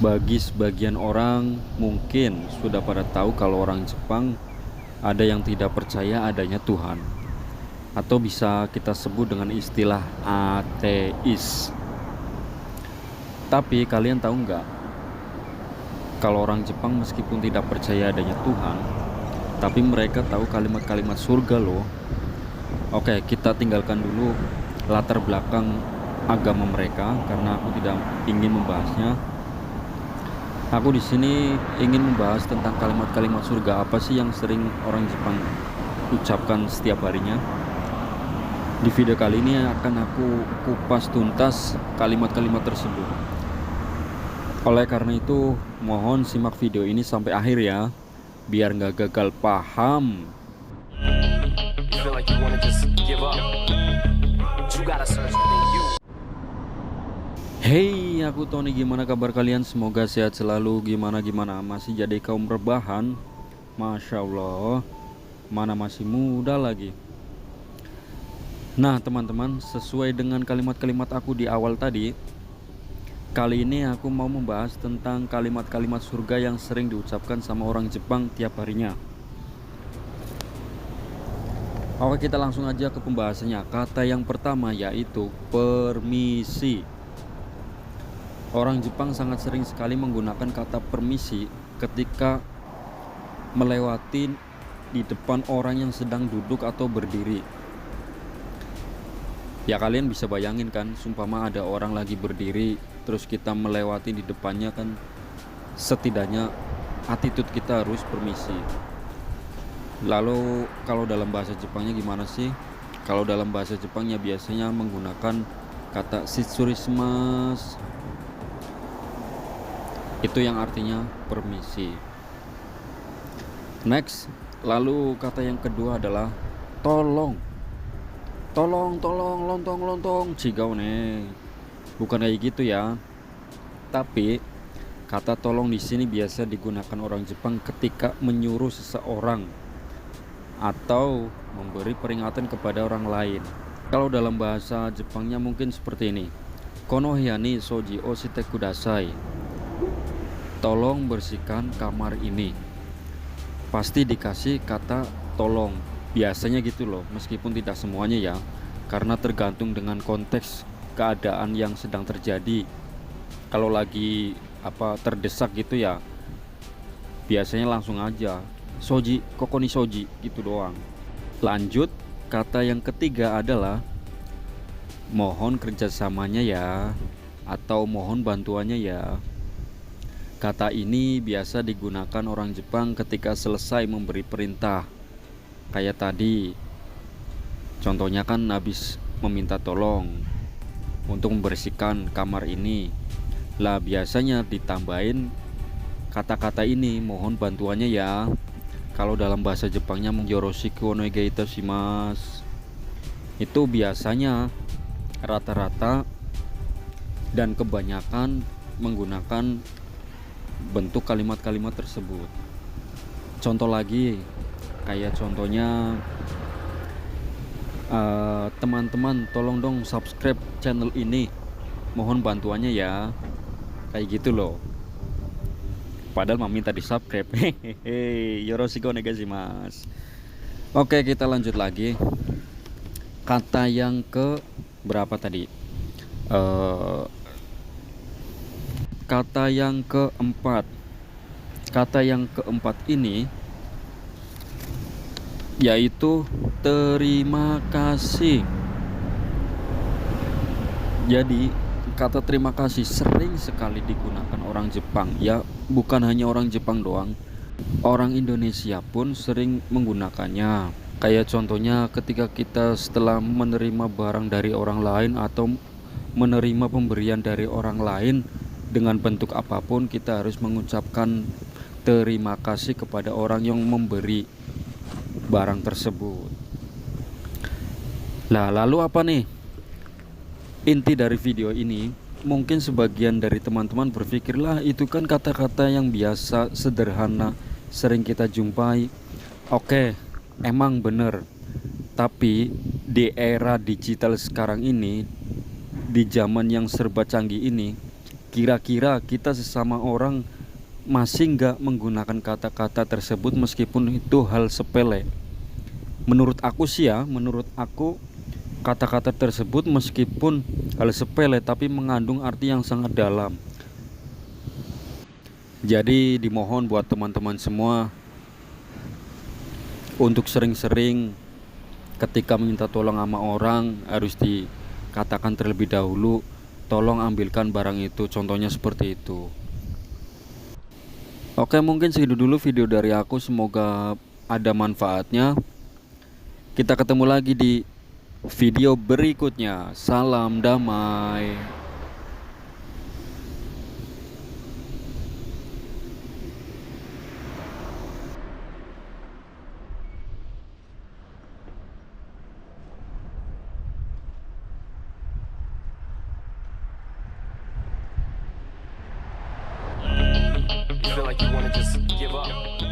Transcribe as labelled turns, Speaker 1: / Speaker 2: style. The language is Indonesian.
Speaker 1: Bagi sebagian orang mungkin sudah pada tahu kalau orang Jepang ada yang tidak percaya adanya Tuhan, atau bisa kita sebut dengan istilah ateis. Tapi kalian tahu nggak, kalau orang Jepang meskipun tidak percaya adanya Tuhan, tapi mereka tahu kalimat-kalimat surga loh. Oke, kita tinggalkan dulu latar belakang agama mereka karena aku tidak ingin membahasnya. Aku di sini ingin membahas tentang kalimat-kalimat surga apa sih yang sering orang Jepang ucapkan setiap harinya. Di video kali ini akan aku kupas tuntas kalimat-kalimat tersebut. Oleh karena itu, mohon simak video ini sampai akhir ya, biar nggak gagal paham. Hey, aku Tony, gimana kabar kalian? Semoga sehat selalu. Gimana masih jadi kaum rebahan? Masya Allah, mana masih muda lagi. Nah teman-teman, sesuai dengan kalimat-kalimat aku di awal tadi, kali ini aku mau membahas tentang kalimat-kalimat surga yang sering diucapkan sama orang Jepang tiap harinya. Oke, kita langsung aja ke pembahasannya. Kata yang pertama yaitu permisi. Orang Jepang sangat sering sekali menggunakan kata permisi ketika melewati di depan orang yang sedang duduk atau berdiri. Ya kalian bisa bayangin kan, sumpama ada orang lagi berdiri terus kita melewati di depannya kan, setidaknya attitude kita harus permisi. Lalu kalau dalam bahasa Jepangnya gimana sih? Kalau dalam bahasa Jepangnya biasanya menggunakan kata shitsurishimasu. Itu yang artinya permisi. Next, lalu kata yang kedua adalah tolong. Tolong, lontong, cigau nih. Bukan kayak gitu ya. Tapi kata tolong di sini biasa digunakan orang Jepang ketika menyuruh seseorang atau memberi peringatan kepada orang lain. Kalau dalam bahasa Jepangnya mungkin seperti ini. Kono hya ni soji o shite kudasai. Tolong bersihkan kamar ini. Pasti dikasih kata tolong. Biasanya gitu loh, meskipun tidak semuanya ya. Karena tergantung dengan konteks keadaan yang sedang terjadi. Kalau lagi terdesak gitu ya, biasanya langsung aja soji, kokoni soji gitu doang. Lanjut, kata yang ketiga adalah mohon kerjasamanya ya, atau mohon bantuannya ya. Kata ini biasa digunakan orang Jepang ketika selesai memberi perintah. Kayak tadi, contohnya kan habis meminta tolong untuk membersihkan kamar ini. Lah biasanya ditambahin kata-kata ini, mohon bantuannya ya. Kalau dalam bahasa Jepangnya yoroshiku onegai itashimasu. Itu biasanya rata-rata dan kebanyakan menggunakan bentuk kalimat-kalimat tersebut. Contoh lagi, kayak contohnya teman-teman tolong dong subscribe channel ini, mohon bantuannya ya. Kayak gitu loh. Padahal mami tadi subscribe. Hehehe, yoroshiku onegaishimasu. Oke, kita lanjut lagi. Kata yang ke berapa tadi? Kata yang keempat. Kata yang keempat ini yaitu terima kasih. Jadi kata terima kasih sering sekali digunakan orang Jepang. Ya bukan hanya orang Jepang doang, orang Indonesia pun sering menggunakannya. Kayak contohnya ketika kita setelah menerima barang dari orang lain atau menerima pemberian dari orang lain dengan bentuk apapun, kita harus mengucapkan terima kasih kepada orang yang memberi barang tersebut. Lah lalu apa nih inti dari video ini? Mungkin sebagian dari teman-teman berpikirlah itu kan kata-kata yang biasa, sederhana, sering kita jumpai. Oke, emang bener. Tapi di era digital sekarang ini, di zaman yang serba canggih ini, Kira-kira kita sesama orang masih nggak menggunakan kata-kata tersebut meskipun itu hal sepele? Menurut aku sih ya, menurut aku kata-kata tersebut meskipun hal sepele tapi mengandung arti yang sangat dalam. Jadi dimohon buat teman-teman semua untuk sering-sering ketika minta tolong sama orang harus dikatakan terlebih dahulu, tolong ambilkan barang itu, contohnya seperti itu. Oke, mungkin segitu dulu video dari aku, semoga ada manfaatnya. Kita ketemu lagi di video berikutnya. Salam damai.
Speaker 2: You feel like you wanna just give up.